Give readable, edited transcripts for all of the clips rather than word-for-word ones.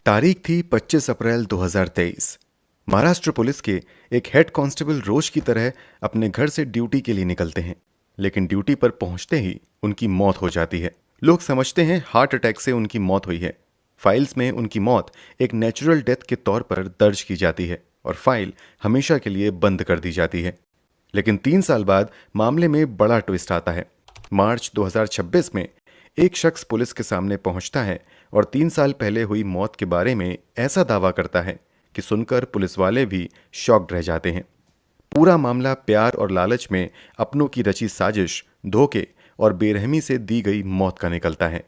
तारीख थी 25 अप्रैल 2023। महाराष्ट्र पुलिस के एक हेड कांस्टेबल रोज की तरह अपने घर से ड्यूटी के लिए निकलते हैं, लेकिन ड्यूटी पर पहुंचते ही उनकी मौत हो जाती है। लोग समझते हैं हार्ट अटैक से उनकी मौत हुई है। फाइल्स में उनकी मौत एक नेचुरल डेथ के तौर पर दर्ज की जाती है और फाइल हमेशा के लिए बंद कर दी जाती है। लेकिन 3 साल बाद मामले में बड़ा ट्विस्ट आता है। मार्च 2026 में एक शख्स पुलिस के सामने पहुंचता है और 3 साल पहले हुई मौत के बारे में ऐसा दावा करता है कि सुनकर पुलिस वाले भी शॉक्ड रह जाते हैं। पूरा मामला प्यार और लालच में अपनों की रची साजिश, धोखे और बेरहमी से दी गई मौत का निकलता है।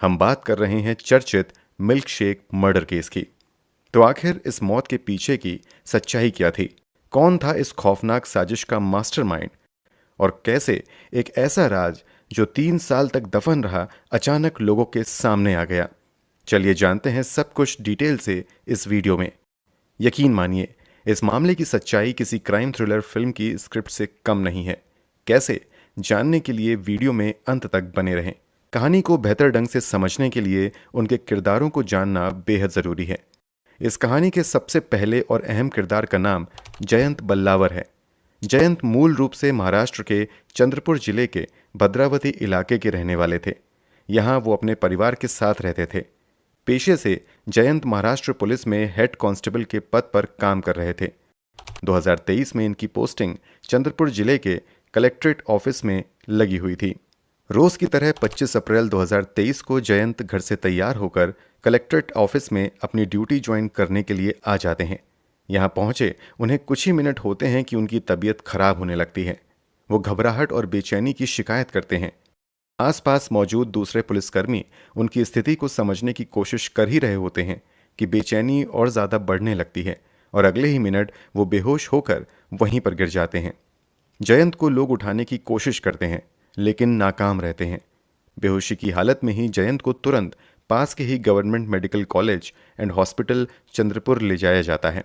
हम बात कर रहे हैं चर्चित मिल्क शेक मर्डर केस की। तो आखिर इस मौत के पीछे की सच्चाई क्या थी? कौन था इस खौफनाक साजिश का मास्टरमाइंड? और कैसे एक ऐसा राज जो 3 साल तक दफन रहा अचानक लोगों के सामने आ गया? चलिए जानते हैं सब कुछ डिटेल से इस वीडियो में। यकीन मानिए, इस मामले की सच्चाई किसी क्राइम थ्रिलर फिल्म की स्क्रिप्ट से कम नहीं है। कैसे जानने के लिए वीडियो में अंत तक बने रहें। कहानी को बेहतर ढंग से समझने के लिए उनके किरदारों को जानना बेहद ज़रूरी है। इस कहानी के सबसे पहले और अहम किरदार का नाम जयंत बल्लावर है। जयंत मूल रूप से महाराष्ट्र के चंद्रपुर जिले के भद्रावती इलाके के रहने वाले थे। यहाँ वो अपने परिवार के साथ रहते थे। पेशे से जयंत महाराष्ट्र पुलिस में हेड कांस्टेबल के पद पर काम कर रहे थे। 2023 में इनकी पोस्टिंग चंद्रपुर जिले के कलेक्ट्रेट ऑफिस में लगी हुई थी। रोज की तरह 25 अप्रैल 2023 को जयंत घर से तैयार होकर कलेक्ट्रेट ऑफिस में अपनी ड्यूटी ज्वाइन करने के लिए आ जाते हैं। यहाँ पहुंचे उन्हें कुछ ही मिनट होते हैं कि उनकी तबीयत खराब होने लगती है। वो घबराहट और बेचैनी की शिकायत करते हैं। आसपास मौजूद दूसरे पुलिसकर्मी उनकी स्थिति को समझने की कोशिश कर ही रहे होते हैं कि बेचैनी और ज़्यादा बढ़ने लगती है और अगले ही मिनट वो बेहोश होकर वहीं पर गिर जाते हैं। जयंत को लोग उठाने की कोशिश करते हैं, लेकिन नाकाम रहते हैं। बेहोशी की हालत में ही जयंत को तुरंत पास के ही government medical college and hospital Chandrapur ले जाया जाता है।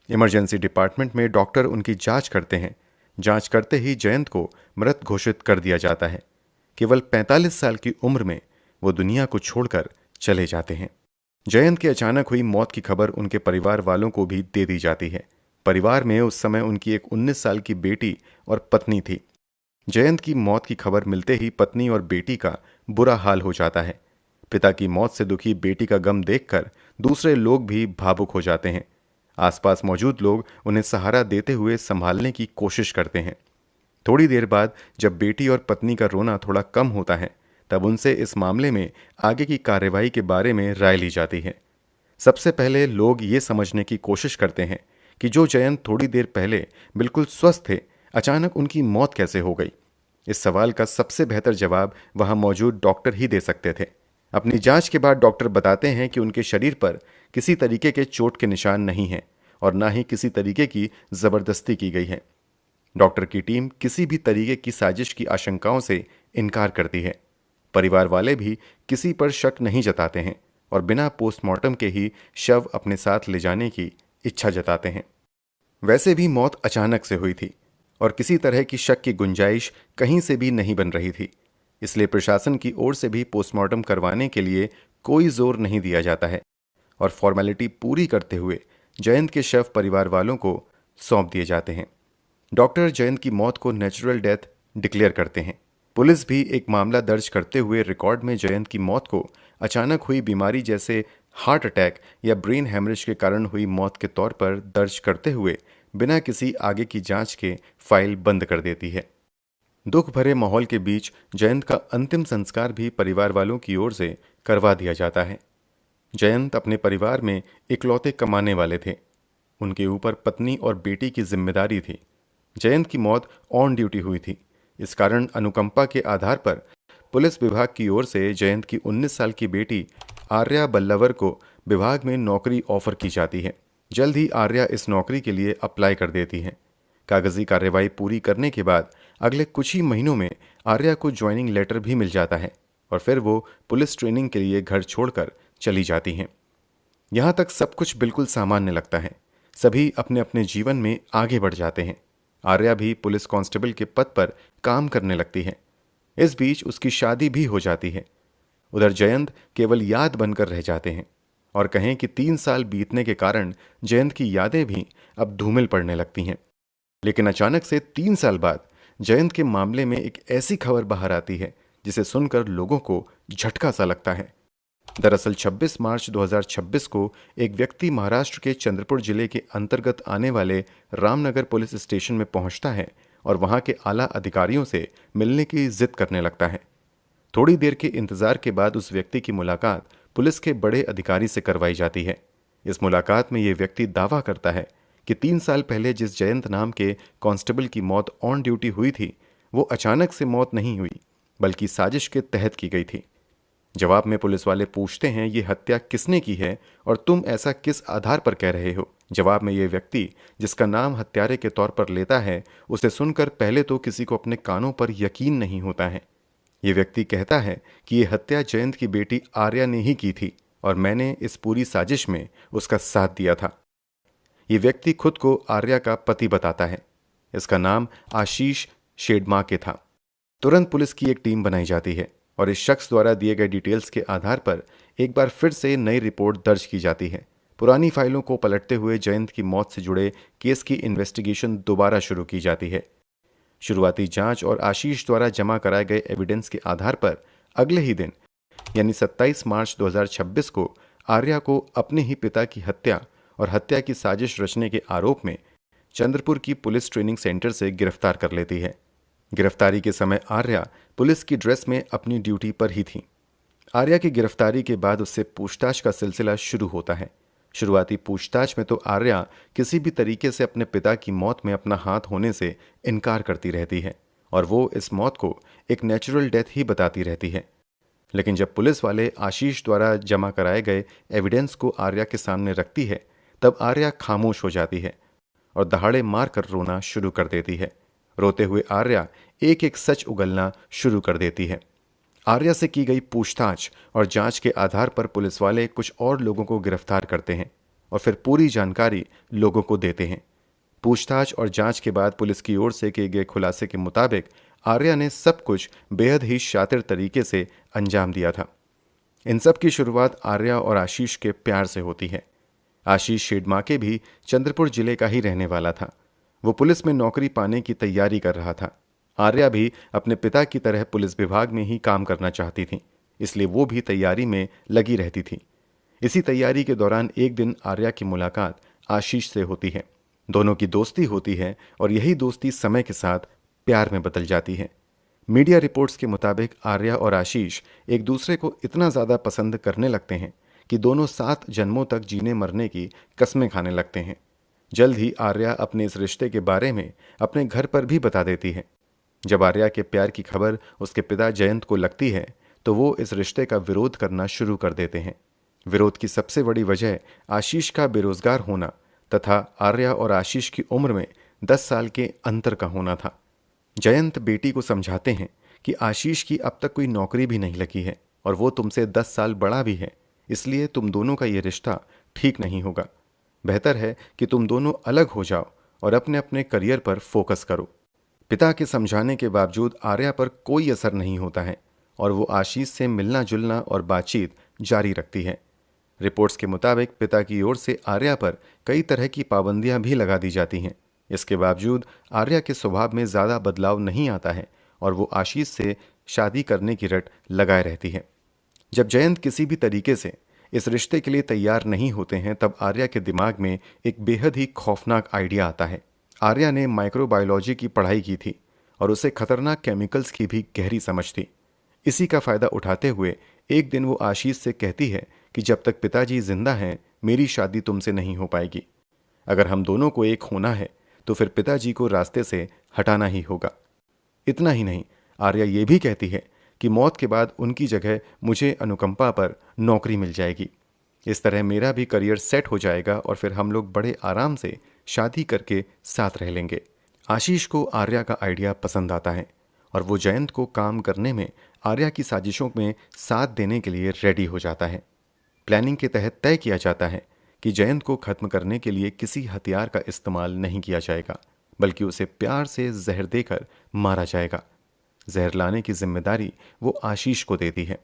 इमरजेंसी डिपार्टमेंट में डॉक्टर उनकी जांच करते हैं। जांच करते ही जयंत को मृत घोषित कर दिया जाता है। केवल 45 साल की उम्र में वो दुनिया को छोड़कर चले जाते हैं। जयंत की अचानक हुई मौत की खबर उनके परिवार वालों को भी दे दी जाती है। परिवार में उस समय उनकी एक 19 साल की बेटी और पत्नी थी। जयंत की मौत की खबर मिलते ही पत्नी और बेटी का बुरा हाल हो जाता है। पिता की मौत से दुखी बेटी का गम देखकर दूसरे लोग भी भावुक हो जाते हैं। आसपास मौजूद लोग उन्हें सहारा देते हुए संभालने की कोशिश करते हैं। थोड़ी देर बाद जब बेटी और पत्नी का रोना थोड़ा कम होता है, तब उनसे इस मामले में आगे की कार्रवाई के बारे में राय ली जाती है। सबसे पहले लोग ये समझने की कोशिश करते हैं कि जो जयंत थोड़ी देर पहले बिल्कुल स्वस्थ थे, अचानक उनकी मौत कैसे हो गई। इस सवाल का सबसे बेहतर जवाब वहां मौजूद डॉक्टर ही दे सकते थे। अपनी जांच के बाद डॉक्टर बताते हैं कि उनके शरीर पर किसी तरीके के चोट के निशान नहीं हैं और ना ही किसी तरीके की जबरदस्ती की गई है। डॉक्टर की टीम किसी भी तरीके की साजिश की आशंकाओं से इनकार करती है। परिवार वाले भी किसी पर शक नहीं जताते हैं और बिना पोस्टमार्टम के ही शव अपने साथ ले जाने की इच्छा जताते हैं। वैसे भी मौत अचानक से हुई थी और किसी तरह की शक की गुंजाइश कहीं से भी नहीं बन रही थी। इसलिए प्रशासन की ओर से भी पोस्टमार्टम करवाने के लिए कोई जोर नहीं दिया जाता है और फॉर्मेलिटी पूरी करते हुए जयंत के शव परिवार वालों को सौंप दिए जाते हैं। डॉक्टर जयंत की मौत को नेचुरल डेथ डिक्लेयर करते हैं। पुलिस भी एक मामला दर्ज करते हुए रिकॉर्ड में जयंत की मौत को अचानक हुई बीमारी जैसे हार्ट अटैक या ब्रेन हेमरेज के कारण हुई मौत के तौर पर दर्ज करते हुए बिना किसी आगे की जांच के फाइल बंद कर देती है। दुख भरे माहौल के बीच जयंत का अंतिम संस्कार भी परिवार वालों की ओर से करवा दिया जाता है। जयंत अपने परिवार में इकलौते कमाने वाले थे। उनके ऊपर पत्नी और बेटी की जिम्मेदारी थी। जयंत की मौत ऑन ड्यूटी हुई थी। इस कारण अनुकंपा के आधार पर पुलिस विभाग की ओर से जयंत की 19 साल की बेटी आर्या बल्लावर को विभाग में नौकरी ऑफर की जाती है। जल्द ही आर्या इस नौकरी के लिए अप्लाई कर देती है। कागजी कार्यवाही पूरी करने के बाद अगले कुछ ही महीनों में आर्या को ज्वाइनिंग लेटर भी मिल जाता है और फिर वो पुलिस ट्रेनिंग के लिए घर छोड़कर चली जाती हैं। यहाँ तक सब कुछ बिल्कुल सामान्य लगता है। सभी अपने अपने जीवन में आगे बढ़ जाते हैं। आर्या भी पुलिस कांस्टेबल के पद पर काम करने लगती है। इस बीच उसकी शादी भी हो जाती है। उधर जयंत केवल याद बनकर रह जाते हैं। और कहें कि 3 साल बीतने के कारण जयंत की यादें भी अब धूमिल पड़ने लगती हैं। लेकिन अचानक से 3 साल बाद जयंत के मामले में एक ऐसी खबर बाहर आती है जिसे सुनकर लोगों को झटका सा लगता है। दरअसल 26 मार्च 2026 को एक व्यक्ति महाराष्ट्र के चंद्रपुर जिले के अंतर्गत आने वाले रामनगर पुलिस स्टेशन में पहुंचता है और वहां के आला अधिकारियों से मिलने की जिद करने लगता है। थोड़ी देर के इंतजार के बाद उस व्यक्ति की मुलाकात पुलिस के बड़े अधिकारी से करवाई जाती है। इस मुलाकात में ये व्यक्ति दावा करता है कि 3 साल पहले जिस जयंत नाम के कांस्टेबल की मौत ऑन ड्यूटी हुई थी, वो अचानक से मौत नहीं हुई बल्कि साजिश के तहत की गई थी। जवाब में पुलिस वाले पूछते हैं, ये हत्या किसने की है और तुम ऐसा किस आधार पर कह रहे हो? जवाब में ये व्यक्ति, जिसका नाम हत्यारे के तौर पर लेता है, उसे सुनकर पहले तो किसी को अपने कानों पर यकीन नहीं होता है। ये व्यक्ति कहता है कि ये हत्या जयंत की बेटी आर्या ने ही की थी और मैंने इस पूरी साजिश में उसका साथ दिया था। ये व्यक्ति खुद को आर्या का पति बताता है। इसका नाम आशीष शेडमाके था। तुरंत पुलिस की एक टीम बनाई जाती है और इस शख्स द्वारा दिए गए डिटेल्स के आधार पर एक बार फिर से नई रिपोर्ट दर्ज की जाती है। पुरानी फाइलों को पलटते हुए जयंत की मौत से जुड़े केस की इन्वेस्टिगेशन दोबारा शुरू की जाती है। शुरुआती जांच और आशीष द्वारा जमा कराए गए एविडेंस के आधार पर अगले ही दिन यानी 27 मार्च 2026 को आर्या को अपने ही पिता की हत्या और हत्या की साजिश रचने के आरोप में चंद्रपुर की पुलिस ट्रेनिंग सेंटर से गिरफ्तार कर लेती है। गिरफ्तारी के समय आर्या पुलिस की ड्रेस में अपनी ड्यूटी पर ही थी। आर्या की गिरफ्तारी के बाद उससे पूछताछ का सिलसिला शुरू होता है। शुरुआती पूछताछ में तो आर्या किसी भी तरीके से अपने पिता की मौत में अपना हाथ होने से इनकार करती रहती है और वो इस मौत को एक नेचुरल डेथ ही बताती रहती है। लेकिन जब पुलिस वाले आशीष द्वारा जमा कराए गए एविडेंस को आर्या के सामने रखती है, तब आर्या खामोश हो जाती है और दहाड़े मारकर रोना शुरू कर देती है। रोते हुए आर्या एक एक सच उगलना शुरू कर देती है। आर्या से की गई पूछताछ और जांच के आधार पर पुलिस वाले कुछ और लोगों को गिरफ्तार करते हैं और फिर पूरी जानकारी लोगों को देते हैं। पूछताछ और जांच के बाद पुलिस की ओर से किए गए खुलासे के मुताबिक आर्या ने सब कुछ बेहद ही शातिर तरीके से अंजाम दिया था। इन सब की शुरुआत आर्या और आशीष के प्यार से होती है। आशीष शेडमाके भी चंद्रपुर जिले का ही रहने वाला था। वो पुलिस में नौकरी पाने की तैयारी कर रहा था। आर्या भी अपने पिता की तरह पुलिस विभाग में ही काम करना चाहती थी, इसलिए वो भी तैयारी में लगी रहती थी। इसी तैयारी के दौरान एक दिन आर्या की मुलाकात आशीष से होती है। दोनों की दोस्ती होती है और यही दोस्ती समय के साथ प्यार में बदल जाती है। मीडिया रिपोर्ट्स के मुताबिक आर्या और आशीष एक दूसरे को इतना ज़्यादा पसंद करने लगते हैं कि दोनों 7 जन्मों तक जीने मरने की कस्में खाने लगते हैं। जल्द ही आर्या अपने इस रिश्ते के बारे में अपने घर पर भी बता देती है। जब आर्या के प्यार की खबर उसके पिता जयंत को लगती है, तो वो इस रिश्ते का विरोध करना शुरू कर देते हैं। विरोध की सबसे बड़ी वजह आशीष का बेरोजगार होना तथा आर्या और आशीष की उम्र में 10 साल के अंतर का होना था। जयंत बेटी को समझाते हैं कि आशीष की अब तक कोई नौकरी भी नहीं लगी है और वो तुमसे 10 साल बड़ा भी है, इसलिए तुम दोनों का ये रिश्ता ठीक नहीं होगा। बेहतर है कि तुम दोनों अलग हो जाओ और अपने अपने करियर पर फोकस करो। पिता के समझाने के बावजूद आर्या पर कोई असर नहीं होता है और वो आशीष से मिलना जुलना और बातचीत जारी रखती है। रिपोर्ट्स के मुताबिक पिता की ओर से आर्या पर कई तरह की पाबंदियां भी लगा दी जाती हैं। इसके बावजूद आर्या के स्वभाव में ज़्यादा बदलाव नहीं आता है और वो आशीष से शादी करने की रट लगाए रहती है। जब जयंत किसी भी तरीके से इस रिश्ते के लिए तैयार नहीं होते हैं, तब आर्या के दिमाग में एक बेहद ही खौफनाक आइडिया आता है। आर्या ने माइक्रोबायोलॉजी की पढ़ाई की थी और उसे खतरनाक केमिकल्स की भी गहरी समझ थी। इसी का फ़ायदा उठाते हुए एक दिन वो आशीष से कहती है कि जब तक पिताजी जिंदा हैं, मेरी शादी तुमसे नहीं हो पाएगी। अगर हम दोनों को एक होना है तो फिर पिताजी को रास्ते से हटाना ही होगा। इतना ही नहीं, आर्या ये भी कहती है कि मौत के बाद उनकी जगह मुझे अनुकंपा पर नौकरी मिल जाएगी। इस तरह मेरा भी करियर सेट हो जाएगा और फिर हम लोग बड़े आराम से शादी करके साथ रह लेंगे। आशीष को आर्या का आइडिया पसंद आता है और वो जयंत को काम करने में आर्या की साजिशों में साथ देने के लिए रेडी हो जाता है। प्लानिंग के तहत तय किया जाता है कि जयंत को खत्म करने के लिए किसी हथियार का इस्तेमाल नहीं किया जाएगा, बल्कि उसे प्यार से जहर देकर मारा जाएगा। जहर लाने की जिम्मेदारी वो आशीष को देती है।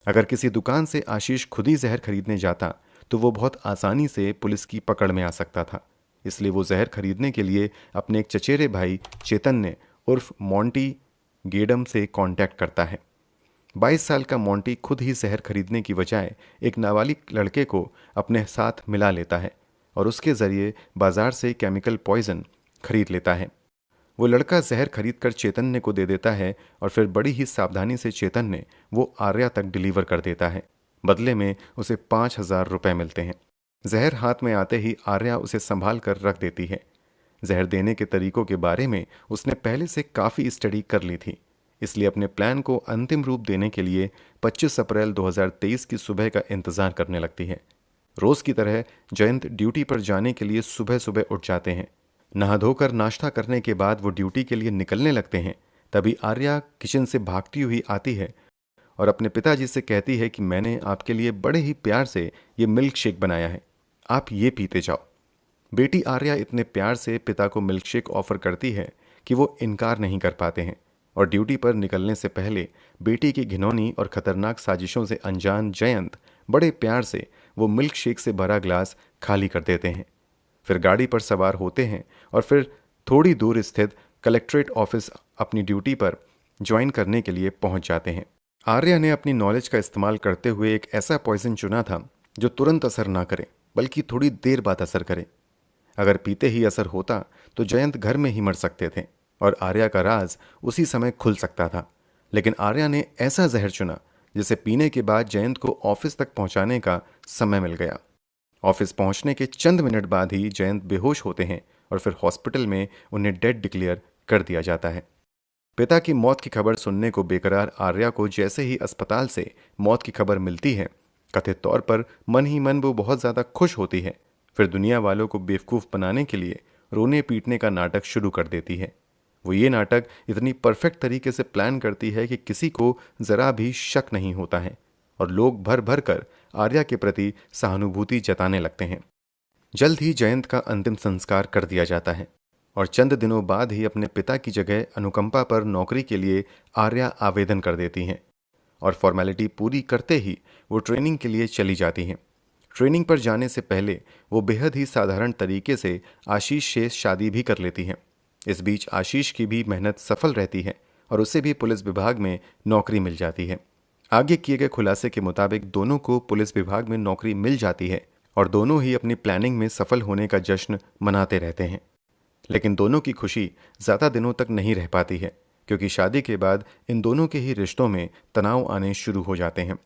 अगर किसी दुकान से आशीष खुद ही जहर खरीदने जाता तो वो बहुत आसानी से पुलिस की पकड़ में आ सकता था। इसलिए वो जहर खरीदने के लिए अपने एक चचेरे भाई चैतन्य उर्फ मोंटी गेडम से कांटेक्ट करता है। 22 साल का मोंटी खुद ही जहर खरीदने की बजाय एक नाबालिग लड़के को अपने साथ मिला लेता है और उसके ज़रिए बाजार से केमिकल पॉइजन खरीद लेता है। वो लड़का जहर खरीद कर चैतन्य को दे देता है और फिर बड़ी ही सावधानी से चैतन्य वो आर्या तक डिलीवर कर देता है। बदले में उसे 5,000 रुपये मिलते हैं। जहर हाथ में आते ही आर्या उसे संभाल कर रख देती है। जहर देने के तरीकों के बारे में उसने पहले से काफ़ी स्टडी कर ली थी, इसलिए अपने प्लान को अंतिम रूप देने के लिए 25 अप्रैल 2023 की सुबह का इंतज़ार करने लगती है। रोज़ की तरह जयंत ड्यूटी पर जाने के लिए सुबह सुबह उठ जाते हैं। नहा धोकर नाश्ता करने के बाद वो ड्यूटी के लिए निकलने लगते हैं। तभी आर्या किचन से भागती हुई आती है और अपने पिताजी से कहती है कि मैंने आपके लिए बड़े ही प्यार से ये मिल्क शेक बनाया है, आप ये पीते जाओ। बेटी आर्या इतने प्यार से पिता को मिल्क शेक ऑफर करती है कि वो इनकार नहीं कर पाते हैं और ड्यूटी पर निकलने से पहले बेटी की घिनौनी और खतरनाक साजिशों से अनजान जयंत बड़े प्यार से वो मिल्क शेक से भरा ग्लास खाली कर देते हैं। फिर गाड़ी पर सवार होते हैं और फिर थोड़ी दूर स्थित कलेक्ट्रेट ऑफिस अपनी ड्यूटी पर ज्वाइन करने के लिए पहुंच जाते हैं। आर्या ने अपनी नॉलेज का इस्तेमाल करते हुए एक ऐसा पॉइजन चुना था जो तुरंत असर ना करे बल्कि थोड़ी देर बाद असर करे। अगर पीते ही असर होता तो जयंत घर में ही मर सकते थे और आर्या का राज उसी समय खुल सकता था। लेकिन आर्या ने ऐसा जहर चुना जिसे पीने के बाद जयंत को ऑफिस तक पहुंचाने का समय मिल गया। ऑफिस पहुंचने के चंद मिनट बाद ही जयंत बेहोश होते हैं और फिर हॉस्पिटल में उन्हें डेड डिक्लेयर कर दिया जाता है। पिता की मौत की खबर सुनने को बेकरार आर्या को जैसे ही अस्पताल से मौत की खबर मिलती है, कथित तौर पर मन ही मन वो बहुत ज़्यादा खुश होती है। फिर दुनिया वालों को बेवकूफ़ बनाने के लिए रोने पीटने का नाटक शुरू कर देती है। वो ये नाटक इतनी परफेक्ट तरीके से प्लान करती है कि किसी को ज़रा भी शक नहीं होता है और लोग भर भर कर आर्या के प्रति सहानुभूति जताने लगते हैं। जल्द ही जयंत का अंतिम संस्कार कर दिया जाता है और चंद दिनों बाद ही अपने पिता की जगह अनुकंपा पर नौकरी के लिए आर्या आवेदन कर देती हैं और फॉर्मेलिटी पूरी करते ही वो ट्रेनिंग के लिए चली जाती हैं। ट्रेनिंग पर जाने से पहले वो बेहद ही साधारण तरीके से आशीष से शादी भी कर लेती हैं। इस बीच आशीष की भी मेहनत सफल रहती है और उसे भी पुलिस विभाग में नौकरी मिल जाती है। आगे किए गए खुलासे के मुताबिक दोनों को पुलिस विभाग में नौकरी मिल जाती है और दोनों ही अपनी प्लानिंग में सफल होने का जश्न मनाते रहते हैं। लेकिन दोनों की खुशी ज़्यादा दिनों तक नहीं रह पाती है क्योंकि शादी के बाद इन दोनों के ही रिश्तों में तनाव आने शुरू हो जाते हैं।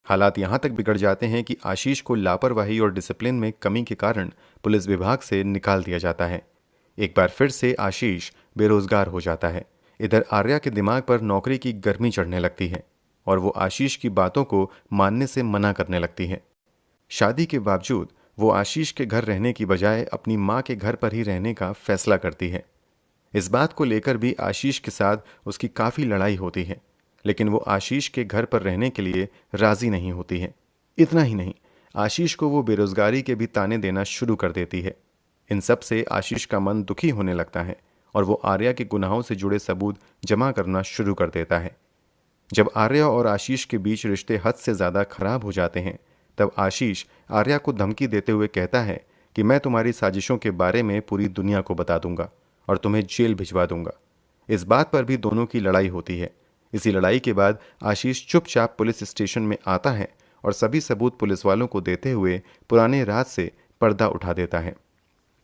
हालात यहाँ तक बिगड़ जाते हैं कि आशीष को लापरवाही और डिसिप्लिन में कमी के कारण पुलिस विभाग से निकाल दिया जाता है। एक बार फिर से आशीष बेरोजगार हो जाता है। इधर आर्या के दिमाग पर नौकरी की गर्मी चढ़ने लगती है और वो आशीष की बातों को मानने से मना करने लगती है। शादी के बावजूद वो आशीष के घर रहने की बजाय अपनी माँ के घर पर ही रहने का फैसला करती है। इस बात को लेकर भी आशीष के साथ उसकी काफ़ी लड़ाई होती है, लेकिन वो आशीष के घर पर रहने के लिए राज़ी नहीं होती है। इतना ही नहीं, आशीष को वो बेरोजगारी के भी ताने देना शुरू कर देती है। इन सब से आशीष का मन दुखी होने लगता है और वो आर्या के गुनाहों से जुड़े सबूत जमा करना शुरू कर देता है। जब आर्या और आशीष के बीच रिश्ते हद से ज़्यादा खराब हो जाते हैं, तब आशीष आर्या को धमकी देते हुए कहता है कि मैं तुम्हारी साजिशों के बारे में पूरी दुनिया को बता दूंगा और तुम्हें जेल भिजवा दूंगा। इस बात पर भी दोनों की लड़ाई होती है। इसी लड़ाई के बाद आशीष चुपचाप पुलिस स्टेशन में आता है और सभी सबूत पुलिस वालों को देते हुए पुराने राज से पर्दा उठा देता है।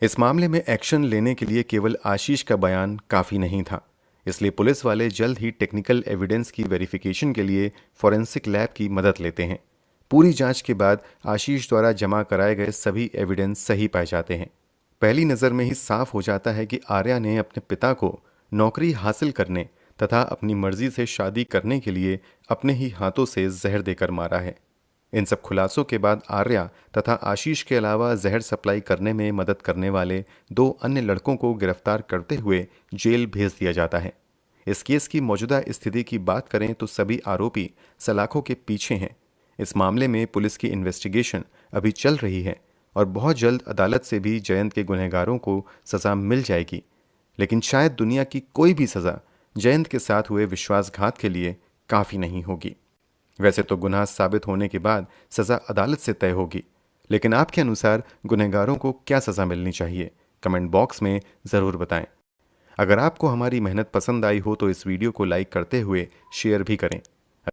इस मामले में एक्शन लेने के लिए केवल आशीष का बयान काफ़ी नहीं था, इसलिए पुलिस वाले जल्द ही टेक्निकल एविडेंस की वेरिफिकेशन के लिए फॉरेंसिक लैब की मदद लेते हैं। पूरी जांच के बाद आशीष द्वारा जमा कराए गए सभी एविडेंस सही पाए जाते हैं। पहली नज़र में ही साफ हो जाता है कि आर्या ने अपने पिता को नौकरी हासिल करने तथा अपनी मर्जी से शादी करने के लिए अपने ही हाथों से जहर देकर मारा है। इन सब खुलासों के बाद आर्या तथा आशीष के अलावा जहर सप्लाई करने में मदद करने वाले 2 अन्य लड़कों को गिरफ्तार करते हुए जेल भेज दिया जाता है। इस केस की मौजूदा स्थिति की बात करें तो सभी आरोपी सलाखों के पीछे हैं। इस मामले में पुलिस की इन्वेस्टिगेशन अभी चल रही है और बहुत जल्द अदालत से भी जयंत के गुनहगारों को सज़ा मिल जाएगी। लेकिन शायद दुनिया की कोई भी सज़ा जयंत के साथ हुए विश्वासघात के लिए काफ़ी नहीं होगी। वैसे तो गुनाह साबित होने के बाद सज़ा अदालत से तय होगी, लेकिन आपके अनुसार गुनहगारों को क्या सज़ा मिलनी चाहिए? कमेंट बॉक्स में ज़रूर बताएं। अगर आपको हमारी मेहनत पसंद आई हो तो इस वीडियो को लाइक करते हुए शेयर भी करें।